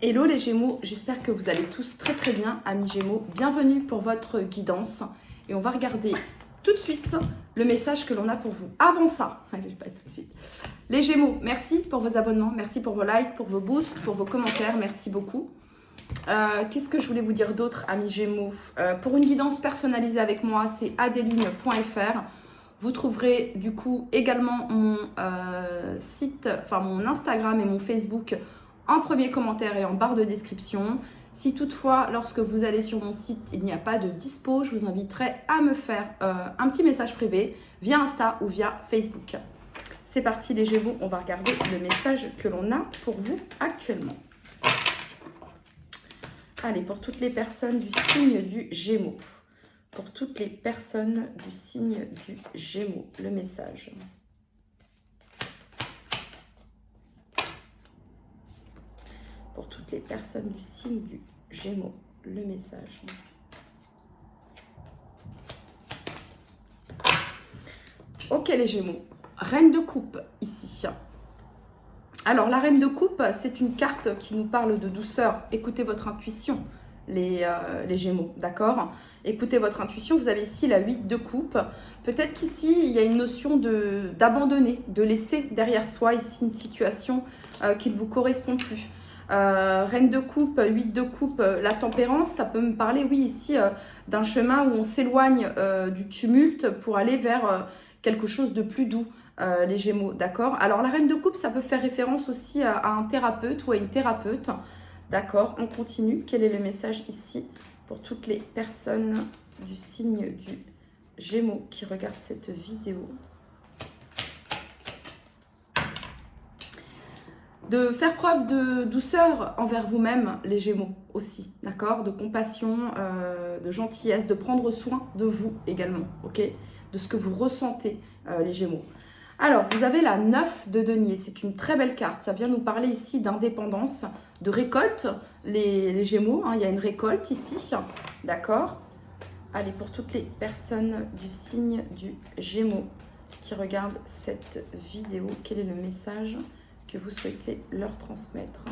Hello les Gémeaux, j'espère que vous allez tous très très bien, amis Gémeaux. Bienvenue pour votre guidance et on va regarder tout de suite le message que l'on a pour vous. Avant ça, allez, pas tout de suite. Les Gémeaux, merci pour vos abonnements, merci pour vos likes, pour vos boosts, pour vos commentaires, merci beaucoup. Qu'est-ce que je voulais vous dire d'autre, amis Gémeaux? Pour une guidance personnalisée avec moi, c'est adeline.fr. Vous trouverez du coup également mon site, enfin mon Instagram et mon Facebook en premier commentaire et en barre de description. Si toutefois, lorsque vous allez sur mon site, il n'y a pas de dispo, je vous inviterai à me faire un petit message privé via Insta ou via Facebook. C'est parti les Gémeaux, on va regarder le message que l'on a pour vous actuellement. Allez, pour toutes les personnes du signe du Gémeaux. Pour toutes les personnes du signe du Gémeaux, le message. Pour toutes les personnes du signe du Gémeaux, le message. Ok les Gémeaux, Reine de coupe ici. Alors la Reine de coupe, c'est une carte qui nous parle de douceur. Écoutez votre intuition, les Gémeaux, d'accord? Écoutez votre intuition, vous avez ici la 8 de coupe. Peut-être qu'ici, il y a une notion d'abandonner, de laisser derrière soi ici une situation qui ne vous correspond plus. Reine de coupe, 8 de coupe, la tempérance, ça peut me parler, oui, ici, d'un chemin où on s'éloigne du tumulte pour aller vers quelque chose de plus doux, les Gémeaux, d'accord? Alors, la Reine de coupe, ça peut faire référence aussi à un thérapeute ou à une thérapeute, d'accord? On continue. Quel est le message ici pour toutes les personnes du signe du Gémeaux qui regardent cette vidéo? De faire preuve de douceur envers vous-même, les Gémeaux aussi, d'accord? De compassion, de gentillesse, de prendre soin de vous également, ok? De ce que vous ressentez, les Gémeaux. Alors, vous avez la 9 de denier, c'est une très belle carte. Ça vient nous parler ici d'indépendance, de récolte, les Gémeaux. Hein, il y a une récolte ici, d'accord? Allez, pour toutes les personnes du signe du Gémeaux qui regardent cette vidéo, quel est le message que vous souhaitez leur transmettre?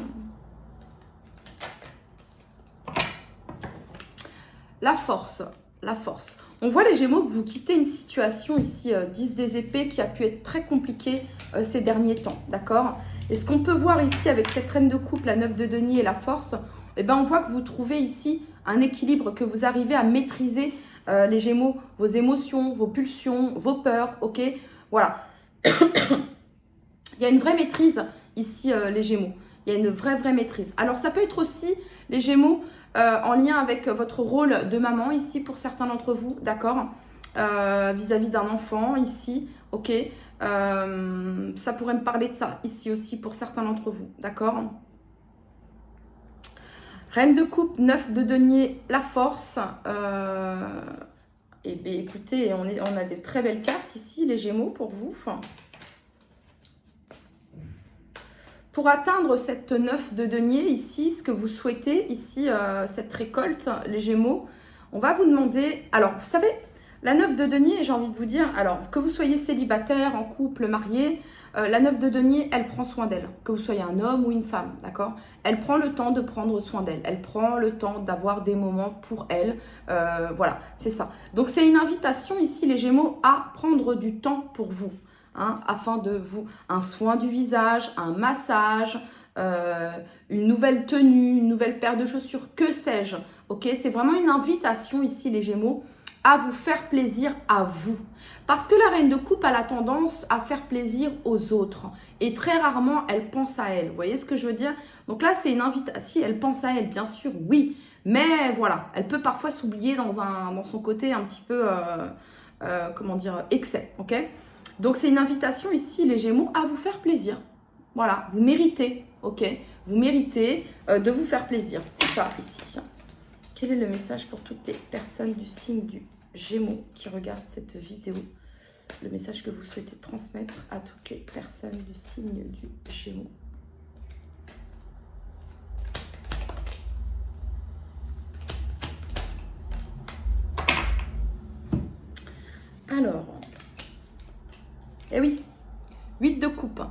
La force, la force. On voit les Gémeaux que vous quittez une situation ici, 10 des épées, qui a pu être très compliquée ces derniers temps, d'accord? Et ce qu'on peut voir ici avec cette reine de coupe, la 9 de denier et la force, eh ben on voit que vous trouvez ici un équilibre, que vous arrivez à maîtriser, les Gémeaux, vos émotions, vos pulsions, vos peurs, ok? Voilà. Il y a une vraie maîtrise ici, les Gémeaux. Il y a une vraie maîtrise. Alors, ça peut être aussi, les Gémeaux, en lien avec votre rôle de maman ici, pour certains d'entre vous, d'accord? Vis-à-vis d'un enfant ici, ok? Ça pourrait me parler de ça ici aussi, pour certains d'entre vous, d'accord? Reine de coupe, 9 de denier, la force. Et bien, écoutez, on a des très belles cartes ici, les Gémeaux, pour vous. Pour atteindre cette 9 de denier ici, ce que vous souhaitez ici, cette récolte, les Gémeaux, on va vous demander... Alors, vous savez, la 9 de denier, j'ai envie de vous dire, alors que vous soyez célibataire, en couple, marié, la 9 de denier, elle prend soin d'elle. Que vous soyez un homme ou une femme, d'accord? Elle prend le temps de prendre soin d'elle. Elle prend le temps d'avoir des moments pour elle. Voilà, c'est ça. Donc, c'est une invitation ici, les Gémeaux, à prendre du temps pour vous. Hein, afin de vous, un soin du visage, un massage, une nouvelle tenue, une nouvelle paire de chaussures, que sais-je, ok? C'est vraiment une invitation ici, les Gémeaux, à vous faire plaisir à vous. Parce que la Reine de coupe a la tendance à faire plaisir aux autres. Et très rarement, elle pense à elle. Vous voyez ce que je veux dire? Donc là, c'est une invitation. Si elle pense à elle, bien sûr, oui. Mais voilà, elle peut parfois s'oublier dans son côté un petit peu, comment dire, excès, ok? Donc, c'est une invitation ici, les Gémeaux, à vous faire plaisir. Voilà, vous méritez, ok? Vous méritez de vous faire plaisir. C'est ça, ici. Quel est le message pour toutes les personnes du signe du Gémeaux qui regardent cette vidéo? Le message que vous souhaitez transmettre à toutes les personnes du signe du Gémeaux. Alors... Eh oui, 8 de coupe.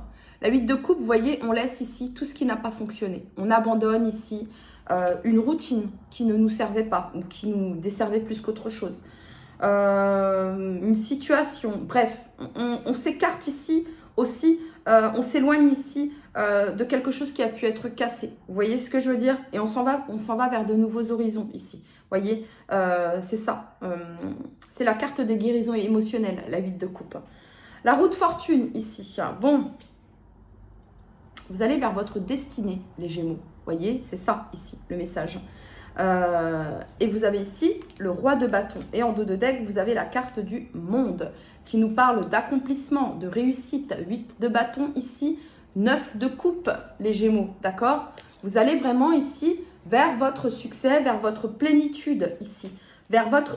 La 8 de coupe, vous voyez, on laisse ici tout ce qui n'a pas fonctionné. On abandonne ici une routine qui ne nous servait pas ou qui nous desservait plus qu'autre chose. Une situation, bref, on s'écarte ici aussi, on s'éloigne ici de quelque chose qui a pu être cassé. Vous voyez ce que je veux dire? Et on s'en va vers de nouveaux horizons ici. Vous voyez, c'est ça. C'est la carte des guérisons émotionnelles, la 8 de coupe. La roue de fortune ici. Bon, vous allez vers votre destinée, les Gémeaux. Vous voyez, c'est ça ici, le message. Et vous avez ici le roi de bâton. Et en dos de deck, vous avez la carte du monde qui nous parle d'accomplissement, de réussite. 8 de bâton ici, 9 de coupe, les Gémeaux, d'accord? Vous allez vraiment ici vers votre succès, vers votre plénitude ici.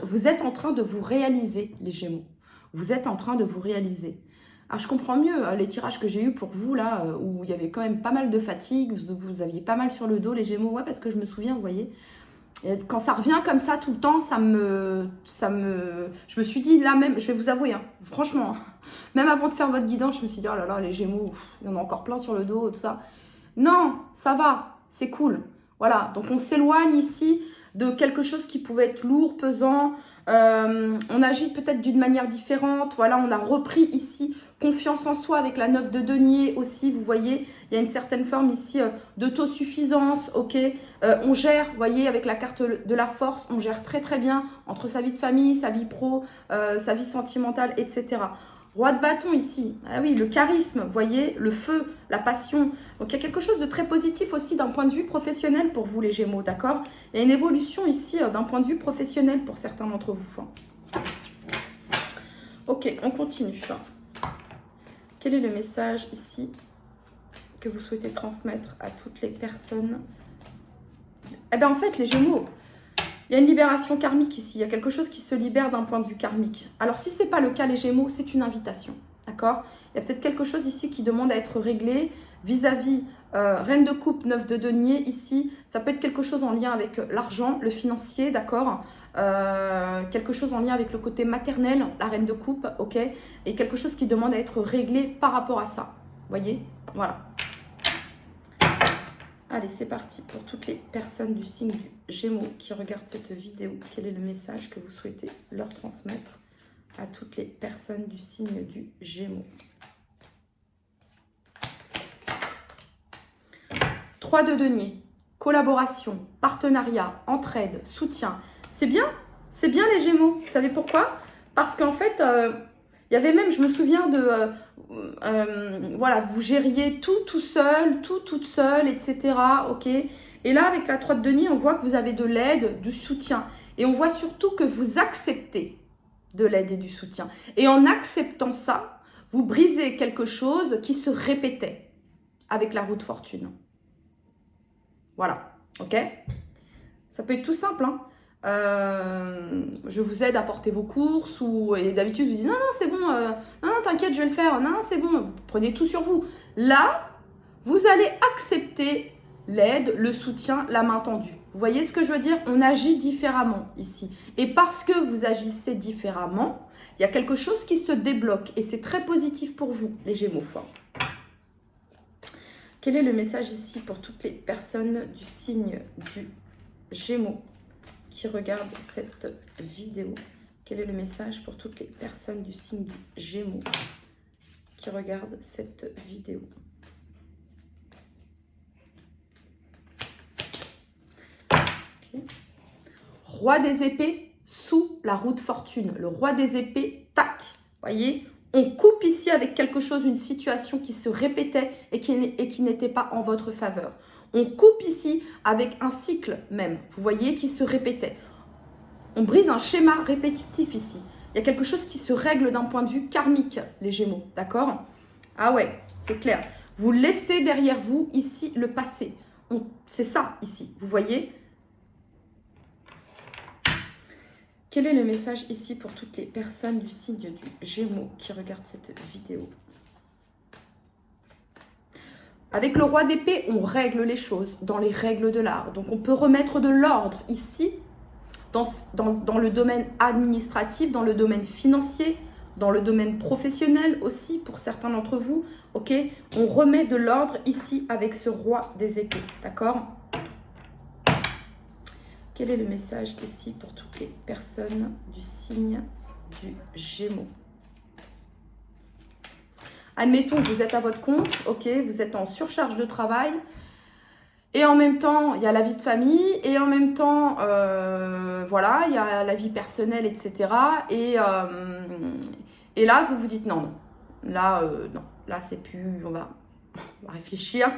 Vous êtes en train de vous réaliser, les Gémeaux. Vous êtes en train de vous réaliser. Ah, je comprends mieux les tirages que j'ai eus pour vous, là, où il y avait quand même pas mal de fatigue, vous aviez pas mal sur le dos, les Gémeaux, ouais, parce que je me souviens, vous voyez, et quand ça revient comme ça tout le temps, je me suis dit, là même, je vais vous avouer, hein, franchement, même avant de faire votre guidance, je me suis dit, oh là là, les Gémeaux, il y en a encore plein sur le dos, tout ça. Non, ça va, c'est cool. Voilà, donc on s'éloigne ici de quelque chose qui pouvait être lourd, pesant. On agit peut-être d'une manière différente. Voilà, on a repris ici confiance en soi avec la 9 de denier aussi. Vous voyez, il y a une certaine forme ici d'autosuffisance. Ok, on gère, vous voyez, avec la carte de la force, on gère très très bien entre sa vie de famille, sa vie pro, sa vie sentimentale, etc. Roi de bâton ici, ah oui, le charisme, vous voyez, le feu, la passion. Donc, il y a quelque chose de très positif aussi d'un point de vue professionnel pour vous, les Gémeaux, d'accord? Il y a une évolution ici d'un point de vue professionnel pour certains d'entre vous. Ok, on continue. Quel est le message ici que vous souhaitez transmettre à toutes les personnes? Eh bien, en fait, les Gémeaux, il y a une libération karmique ici. Il y a quelque chose qui se libère d'un point de vue karmique. Alors, si ce n'est pas le cas, les Gémeaux, c'est une invitation. D'accord? Il y a peut-être quelque chose ici qui demande à être réglé vis-à-vis Reine de coupe, 9 de denier. Ici, ça peut être quelque chose en lien avec l'argent, le financier, d'accord? Quelque chose en lien avec le côté maternel, la Reine de coupe, ok? Et quelque chose qui demande à être réglé par rapport à ça. Vous voyez? Voilà. Allez, c'est parti pour toutes les personnes du signe du Gémeaux qui regardent cette vidéo. Quel est le message que vous souhaitez leur transmettre à toutes les personnes du signe du Gémeaux? 3 de denier, collaboration, partenariat, entraide, soutien. C'est bien les Gémeaux. Vous savez pourquoi? Parce qu'en fait, il y avait même, je me souviens de... voilà, vous gériez tout seul, toute seule, etc. Ok. Et là, avec la 3 de denier, on voit que vous avez de l'aide, du soutien. Et on voit surtout que vous acceptez de l'aide et du soutien. Et en acceptant ça, vous brisez quelque chose qui se répétait avec la roue de fortune. Voilà, ok? Ça peut être tout simple, hein. Je vous aide à porter vos courses et d'habitude, vous dites non, c'est bon, non, t'inquiète, je vais le faire, non, c'est bon, vous prenez tout sur vous. Là, vous allez accepter l'aide, le soutien, la main tendue. Vous voyez ce que je veux dire? On agit différemment ici. Et parce que vous agissez différemment, il y a quelque chose qui se débloque et c'est très positif pour vous, les Gémeaux. Quel est le message ici pour toutes les personnes du signe du Gémeaux qui regardent cette vidéo? Quel est le message pour toutes les personnes du signe du Gémeaux qui regardent cette vidéo? Okay. Roi des épées sous la roue de fortune. Le roi des épées, tac, voyez, on coupe ici avec quelque chose, une situation qui se répétait et qui n'était pas en votre faveur. On coupe ici avec un cycle même, vous voyez, qui se répétait. On brise un schéma répétitif ici. Il y a quelque chose qui se règle d'un point de vue karmique, les Gémeaux, d'accord? Ah ouais, c'est clair. Vous laissez derrière vous ici le passé. C'est ça ici, vous voyez? Quel est le message ici pour toutes les personnes du signe du Gémeaux qui regardent cette vidéo? Avec le roi d'épée, on règle les choses dans les règles de l'art. Donc, on peut remettre de l'ordre ici, dans le domaine administratif, dans le domaine financier. dans le domaine professionnel aussi pour certains d'entre vous, ok? On remet de l'ordre ici avec ce roi des épées, d'accord? Quel est le message ici pour toutes les personnes du signe du Gémeaux? Admettons que vous êtes à votre compte, ok? Vous êtes en surcharge de travail. Et en même temps, il y a la vie de famille, et en même temps, voilà, il y a la vie personnelle, etc. Et là, vous vous dites non, non, là, c'est plus, on va réfléchir,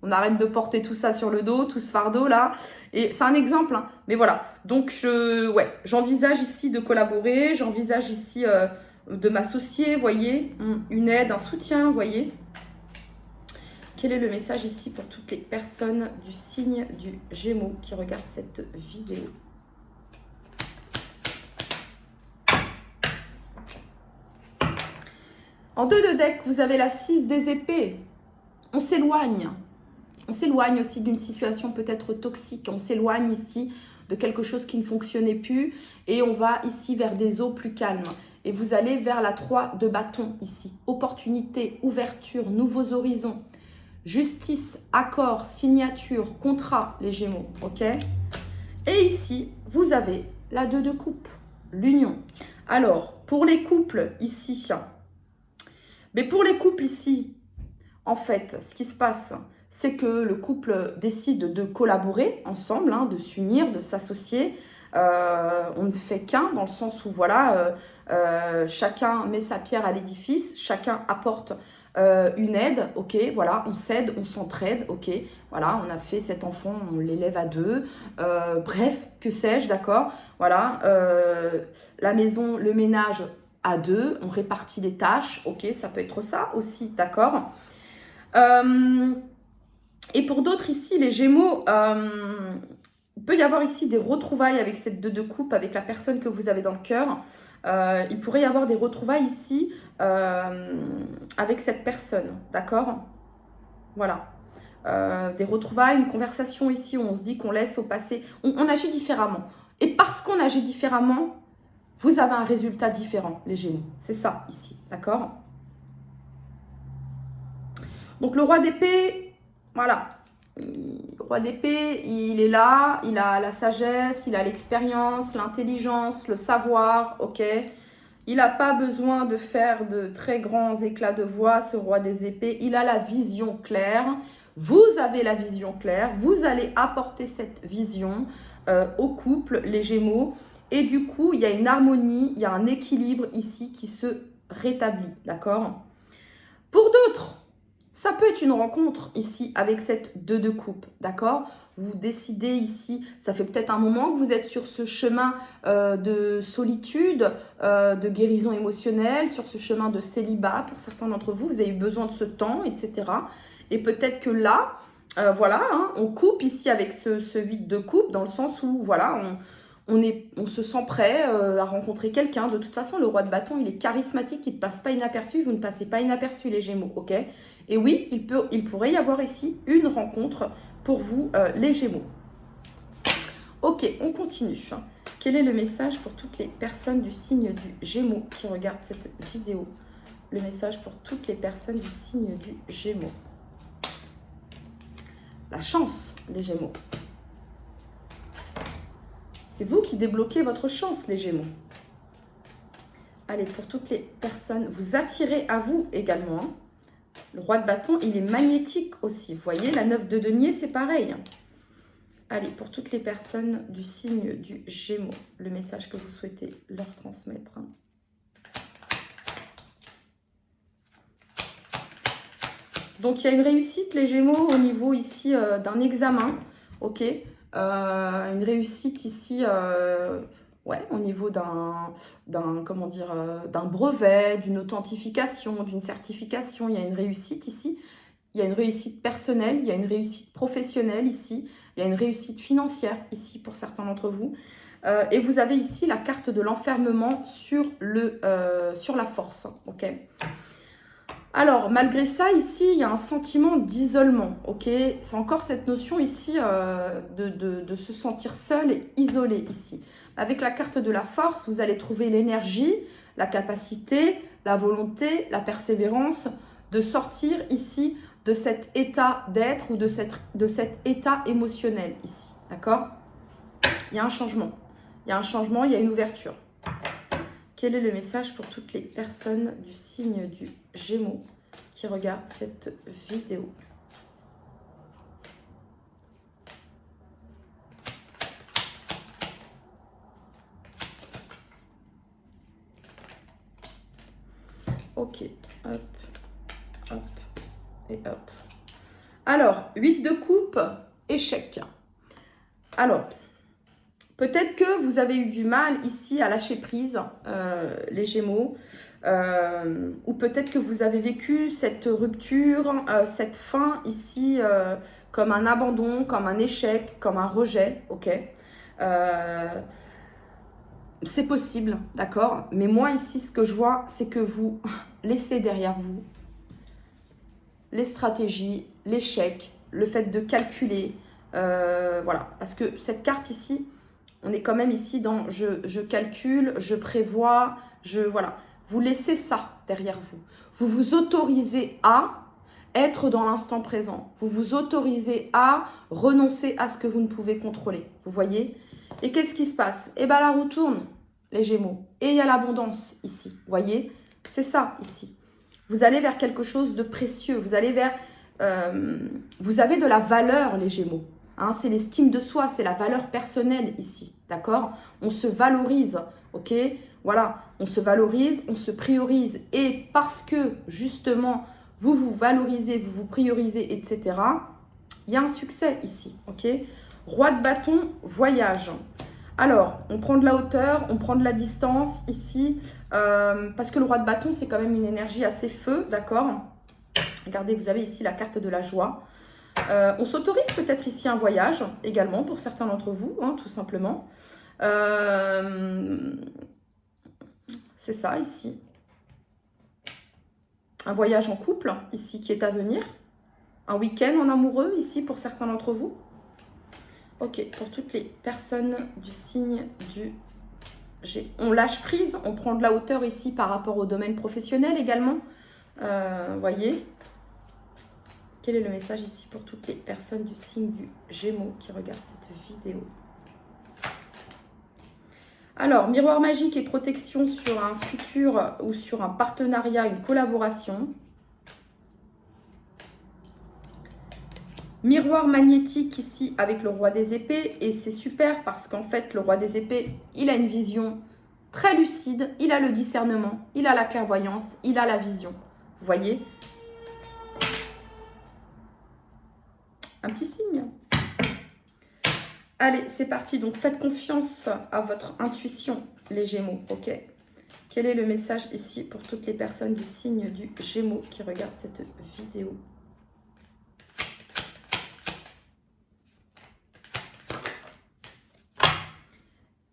on arrête de porter tout ça sur le dos, tout ce fardeau là. Et c'est un exemple, hein, mais voilà. Donc, j'envisage ici de collaborer, j'envisage ici de m'associer, vous voyez, une aide, un soutien, vous voyez. Quel est le message ici pour toutes les personnes du signe du Gémeaux qui regardent cette vidéo? En 2 de deck, vous avez la 6 des épées. On s'éloigne. On s'éloigne aussi d'une situation peut-être toxique. On s'éloigne ici de quelque chose qui ne fonctionnait plus. Et on va ici vers des eaux plus calmes. Et vous allez vers la 3 de bâton ici. Opportunité, ouverture, nouveaux horizons. Justice, accord, signature, contrat, les Gémeaux, ok? Et ici, vous avez la 2 de coupe, l'union. Alors, pour les couples ici, en fait, ce qui se passe, c'est que le couple décide de collaborer ensemble, hein, de s'unir, de s'associer. On ne fait qu'un, dans le sens où, voilà, chacun met sa pierre à l'édifice, chacun apporte une aide, ok, voilà, on s'aide, on s'entraide, ok, voilà, on a fait cet enfant, on l'élève à 2, bref, que sais-je, d'accord, voilà, la maison, le ménage à 2, on répartit les tâches, ok, ça peut être ça aussi, d'accord. Et pour d'autres ici, les Gémeaux, il peut y avoir ici des retrouvailles avec cette 2 de coupe, avec la personne que vous avez dans le cœur. Il pourrait y avoir des retrouvailles ici avec cette personne, d'accord? Voilà. Des retrouvailles, une conversation ici où on se dit qu'on laisse au passé. On agit différemment. Et parce qu'on agit différemment, vous avez un résultat différent, les Gémeaux. C'est ça, ici, d'accord? Donc, le roi d'épée, voilà. Le roi d'épée, il est là, il a la sagesse, il a l'expérience, l'intelligence, le savoir, ok? Il n'a pas besoin de faire de très grands éclats de voix, ce roi des épées. Il a la vision claire. Vous avez la vision claire. Vous allez apporter cette vision au couple, les Gémeaux. Et du coup, il y a une harmonie, il y a un équilibre ici qui se rétablit, d'accord? Pour d'autres, ça peut être une rencontre ici avec cette 2 de coupe, d'accord? Vous décidez ici, ça fait peut-être un moment que vous êtes sur ce chemin de solitude, de guérison émotionnelle, sur ce chemin de célibat pour certains d'entre vous. Vous avez eu besoin de ce temps, etc. Et peut-être que là, voilà, hein, on coupe ici avec ce 8 de coupe dans le sens où, voilà, on se sent prêt à rencontrer quelqu'un. De toute façon, le roi de bâton, il est charismatique, il ne passe pas inaperçu. Vous ne passez pas inaperçu, les Gémeaux, ok? Et oui, il pourrait y avoir ici une rencontre pour vous, les Gémeaux. Ok, on continue. Quel est le message pour toutes les personnes du signe du Gémeaux qui regardent cette vidéo? Le message pour toutes les personnes du signe du Gémeaux. La chance, les Gémeaux. C'est vous qui débloquez votre chance, les Gémeaux. Allez, pour toutes les personnes, vous attirez à vous également. Hein. Le roi de bâton, il est magnétique aussi. Vous voyez, la 9 de denier, c'est pareil. Allez, pour toutes les personnes du signe du Gémeaux, le message que vous souhaitez leur transmettre. Donc, il y a une réussite, les Gémeaux, au niveau ici d'un examen. Ok, une réussite ici, ouais, au niveau d'un brevet, d'une authentification, d'une certification. Il y a une réussite ici. Il y a une réussite personnelle, il y a une réussite professionnelle ici. Il y a une réussite financière ici pour certains d'entre vous. Et vous avez ici la carte de l'enfermement sur la force. Ok. Alors, malgré ça, ici, il y a un sentiment d'isolement, ok? C'est encore cette notion ici de se sentir seul et isolé ici. Avec la carte de la force, vous allez trouver l'énergie, la capacité, la volonté, la persévérance de sortir ici de cet état d'être ou de cet état émotionnel ici. D'accord? Il y a un changement. Il y a un changement, il y a une ouverture. Quel est le message pour toutes les personnes du signe du Gémeaux qui regardent cette vidéo? Ok, hop, hop et hop. Alors, 8 de coupe, échec. Alors, peut-être que vous avez eu du mal ici à lâcher prise, les Gémeaux, ou peut-être que vous avez vécu cette rupture, cette fin ici comme un abandon, comme un échec, comme un rejet, ok? C'est possible, d'accord? Mais moi ici, ce que je vois, c'est que vous laissez derrière vous les stratégies, l'échec, le fait de calculer, voilà. Parce que cette carte ici, on est quand même ici dans je calcule, je prévois, voilà. Vous laissez ça derrière vous. Vous vous autorisez à être dans l'instant présent. Vous vous autorisez à renoncer à ce que vous ne pouvez contrôler. Vous voyez? Et qu'est-ce qui se passe? Eh bien, la roue tourne, les Gémeaux. Et il y a l'abondance ici. Vous voyez? C'est ça ici. Vous allez vers quelque chose de précieux. Vous allez vers... vous avez de la valeur, les Gémeaux. Hein, c'est l'estime de soi, c'est la valeur personnelle ici, d'accord? On se valorise, ok? Voilà, on se valorise, on se priorise. Et parce que, justement, vous vous valorisez, vous vous priorisez, etc., il y a un succès ici, ok? Roi de bâton, voyage. Alors, on prend de la hauteur, on prend de la distance ici, parce que le roi de bâton, c'est quand même une énergie assez feu, d'accord? Regardez, vous avez ici la carte de la joie. On s'autorise peut-être ici un voyage également pour certains d'entre vous, hein, tout simplement. C'est ça ici. Un voyage en couple ici qui est à venir. Un week-end en amoureux ici pour certains d'entre vous. Ok, pour toutes les personnes du signe du G. On lâche prise, on prend de la hauteur ici par rapport au domaine professionnel également. Voyez. Quel est le message ici pour toutes les personnes du signe du Gémeaux qui regardent cette vidéo? Alors, miroir magique et protection sur un futur ou sur un partenariat, une collaboration. Miroir magnétique ici avec le roi des épées. Et c'est super parce qu'en fait, le roi des épées, il a une vision très lucide. Il a le discernement, il a la clairvoyance, il a la vision. Vous voyez? Un petit signe. Allez, c'est parti. Donc, faites confiance à votre intuition, les Gémeaux, ok? Quel est le message ici pour toutes les personnes du signe du Gémeaux qui regardent cette vidéo?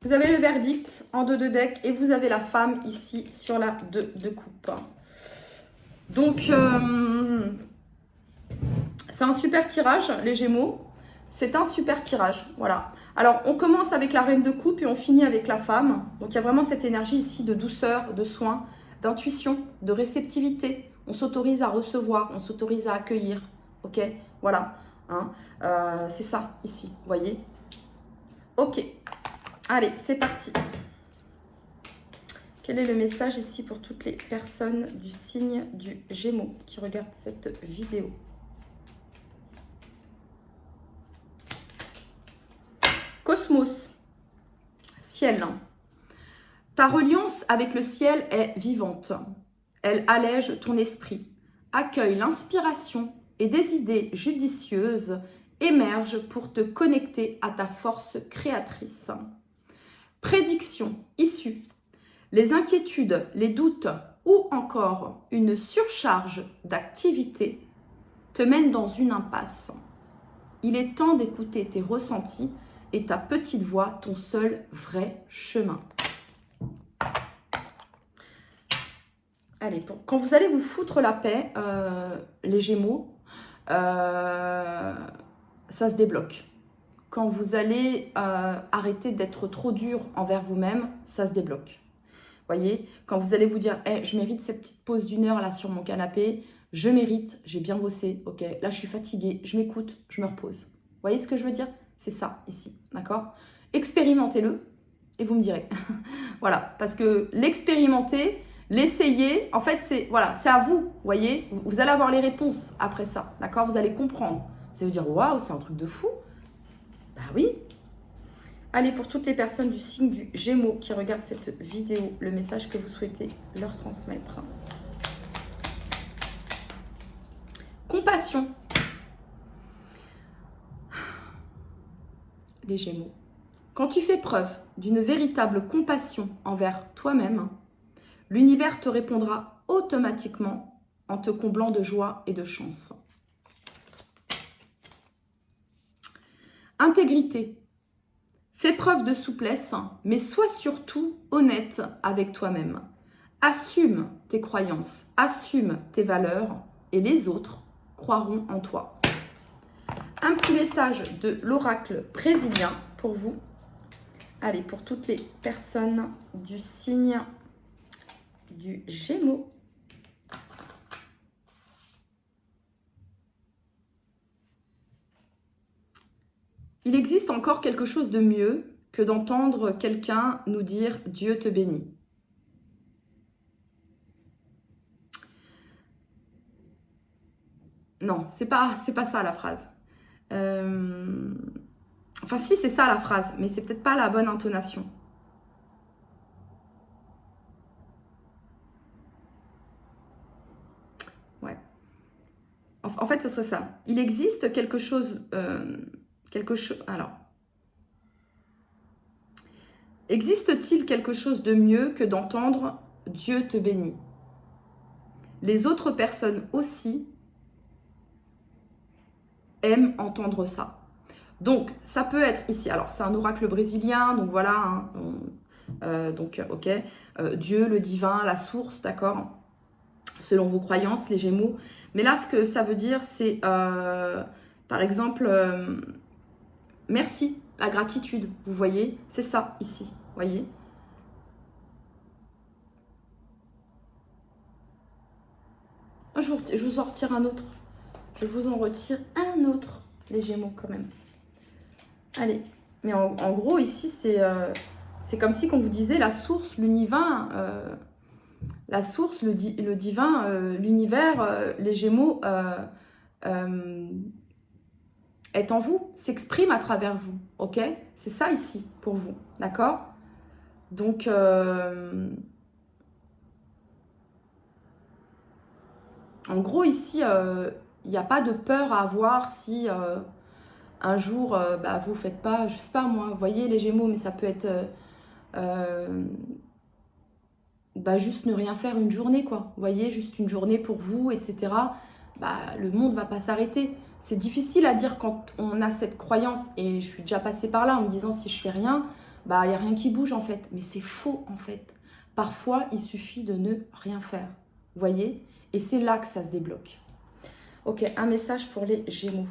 Vous avez le verdict en 2 de deck et vous avez la femme ici sur la 2 de coupe. Donc, c'est un super tirage, les Gémeaux. C'est un super tirage, voilà. Alors, on commence avec la reine de coupe et on finit avec la femme. Donc, il y a vraiment cette énergie ici de douceur, de soin, d'intuition, de réceptivité. On s'autorise à recevoir, on s'autorise à accueillir, ok? Voilà, hein. C'est ça, ici, vous voyez? Ok, allez, c'est parti. Quel est le message ici pour toutes les personnes du signe du Gémeaux qui regardent cette vidéo? Cosmos, ciel. Ta reliance avec le ciel est vivante. Elle allège ton esprit, accueille l'inspiration et des idées judicieuses émergent pour te connecter à ta force créatrice. Prédiction issue. Les inquiétudes, les doutes ou encore une surcharge d'activité te mènent dans une impasse. Il est temps d'écouter tes ressentis et ta petite voix, ton seul vrai chemin. Allez, quand vous allez vous foutre la paix, les Gémeaux, ça se débloque. Quand vous allez arrêter d'être trop dur envers vous-même, ça se débloque. Voyez, quand vous allez vous dire, hey, je mérite cette petite pause d'1 heure là sur mon canapé, je mérite, j'ai bien bossé, ok, là je suis fatiguée, je m'écoute, je me repose. Vous voyez ce que je veux dire? C'est ça ici, d'accord? Expérimentez-le et vous me direz. Voilà, parce que l'expérimenter, l'essayer, en fait, c'est voilà, c'est à vous, voyez? Vous allez avoir les réponses après ça, d'accord? Vous allez comprendre. Vous allez vous dire, waouh, c'est un truc de fou. Bah oui. Allez, pour toutes les personnes du signe du Gémeaux qui regardent cette vidéo, le message que vous souhaitez leur transmettre. Compassion. Les Gémeaux. Quand tu fais preuve d'une véritable compassion envers toi-même, l'univers te répondra automatiquement en te comblant de joie et de chance. Intégrité. Fais preuve de souplesse, mais sois surtout honnête avec toi-même. Assume tes croyances, assume tes valeurs et les autres croiront en toi. Un petit message de l'oracle brésilien pour vous. Allez, pour toutes les personnes du signe du Gémeaux. Il existe encore quelque chose de mieux que d'entendre quelqu'un nous dire « Dieu te bénit ». Non, c'est pas ça la phrase. Enfin, si, c'est ça la phrase, mais c'est peut-être pas la bonne intonation. Ouais. En fait, ce serait ça. Il existe quelque chose... Alors... Existe-t-il quelque chose de mieux que d'entendre « Dieu te bénit ». Les autres personnes aussi aiment entendre ça. Donc, ça peut être ici. Alors, c'est un oracle brésilien, donc voilà. Hein, ok. Dieu, le divin, la source, d'accord, selon vos croyances, les Gémeaux. Mais là, ce que ça veut dire, c'est, par exemple, merci, la gratitude. Vous voyez, c'est ça ici, vous voyez. Je vous en retire un autre. Je vous en retire un autre, les Gémeaux, quand même. Allez. Mais en gros, ici, c'est comme si, qu'on vous disait, la source, l'univers, la source, le divin, l'univers, les Gémeaux, est en vous, s'exprime à travers vous, ok? C'est ça ici, pour vous, d'accord? Donc, en gros, ici, il n'y a pas de peur à avoir si un jour, vous ne faites pas, je sais pas moi, vous voyez les Gémeaux, mais ça peut être juste ne rien faire une journée, quoi. Vous voyez, juste une journée pour vous, etc. Le monde ne va pas s'arrêter. C'est difficile à dire quand on a cette croyance, et je suis déjà passée par là en me disant si je fais rien, il n'y a rien qui bouge en fait. Mais c'est faux en fait. Parfois, il suffit de ne rien faire. Vous voyez? Et c'est là que ça se débloque. Ok, un message pour les Gémeaux.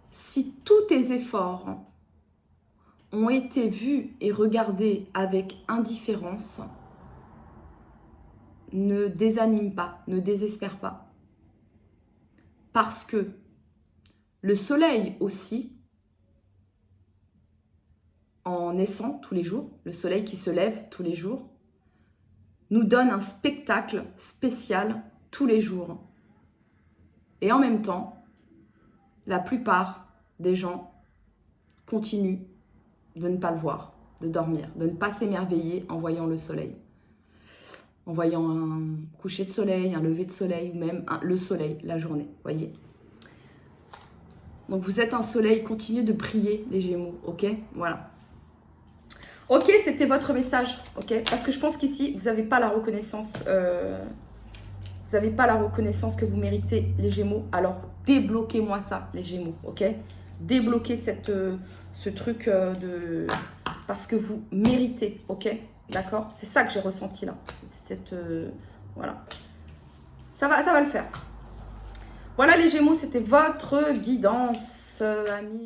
Si tous tes efforts ont été vus et regardés avec indifférence, ne désanime pas, ne désespère pas. Parce que le soleil aussi, en naissant tous les jours, le soleil qui se lève tous les jours, nous donne un spectacle spécial tous les jours. Et en même temps, la plupart des gens continuent de ne pas le voir, de dormir, de ne pas s'émerveiller en voyant le soleil. En voyant un coucher de soleil, un lever de soleil ou même le soleil, la journée, voyez. Donc vous êtes un soleil, continuez de briller les Gémeaux, ok? Voilà. Ok, c'était votre message, ok? Parce que je pense qu'ici, vous n'avez pas la reconnaissance, vous n'avez pas la reconnaissance que vous méritez les Gémeaux. Alors débloquez-moi ça, les Gémeaux, ok? Débloquez ce truc parce que vous méritez, ok? D'accord? C'est ça que j'ai ressenti là. Voilà. Ça va le faire. Voilà les Gémeaux, c'était votre guidance, amis.